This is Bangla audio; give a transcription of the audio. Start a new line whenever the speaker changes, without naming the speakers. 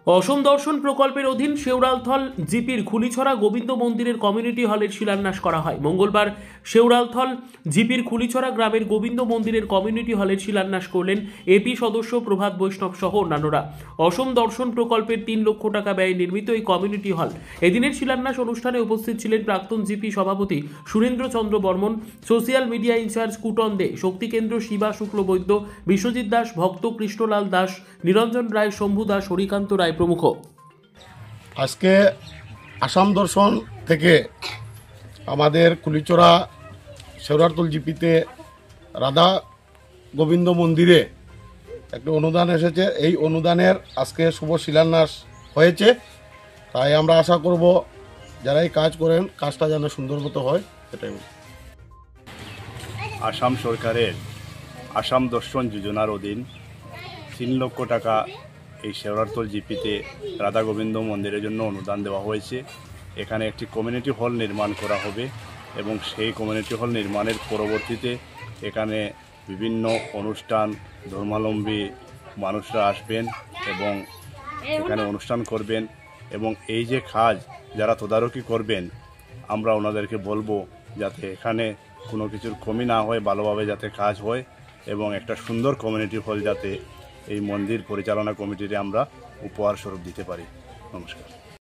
অসম দর্শন প্রকল্পের অধীন শেওড়ালথল জিপির খুলিছড়া গোবিন্দ মন্দিরের কমিউনিটি হলের শিলান্যাস করা হয়। মঙ্গলবার শেওড়ালথল জিপির খুলিছড়া গ্রামের গোবিন্দ মন্দিরের কমিউনিটি হলের শিলান্যাস করলেন এপি সদস্য প্রভাত বৈষ্ণব সহ অন্যান্যরা। অসম দর্শন প্রকল্পের ৩ লক্ষ টাকা ব্যয়ে নির্মিত এই কমিউনিটি হল। এদিনের শিলান্যাস অনুষ্ঠানে উপস্থিত ছিলেন প্রাক্তন জিপি সভাপতি সুরেন্দ্র চন্দ্র বর্মন, সোশ্যাল মিডিয়া ইনচার্জ কুটন দে, শক্তি কেন্দ্র শিবা শুক্লবৈদ্য, বিশ্বজিৎ দাস, ভক্ত কৃষ্ণলাল দাস, নিরঞ্জন রায়, শম্ভু দাস, হরিকান্ত রায় প্রমুখ।
আজকে আসাম দর্শন থেকে আমাদের কুলিচড়া শেওড়ালথল জিপিতে রাধা গোবিন্দ মন্দিরে একটা অনুদান এসেছে। এই অনুদানের আজকে শুভ শিলান্যাস হয়েছে। তাই আমরা আশা করব যারা এই কাজ করেন কাজটা যেন সুন্দর মতো হয়, এটাই।
আসাম সরকারের আসাম দর্শন যোজনার অধীন ৩ লক্ষ টাকা এই শেওড়ালথল জিপিতে রাধা গোবিন্দ মন্দিরের জন্য অনুদান দেওয়া হয়েছে। এখানে একটি কমিউনিটি হল নির্মাণ করা হবে এবং সেই কমিউনিটি হল নির্মাণের পরবর্তীতে এখানে বিভিন্ন অনুষ্ঠান, ধর্মাবলম্বী মানুষরা আসবেন এবং এখানে অনুষ্ঠান করবেন। এবং এই যে কাজ যারা তদারকি করবেন, আমরা ওনাদেরকে বলবো যাতে এখানে কোনো কিছুর কমি না হয়, ভালোভাবে যাতে কাজ হয় এবং একটা সুন্দর কমিউনিটি হল যাতে এই মন্দির পরিচালনা কমিটিতে আমরা উপহার স্বরূপ দিতে পারি। নমস্কার।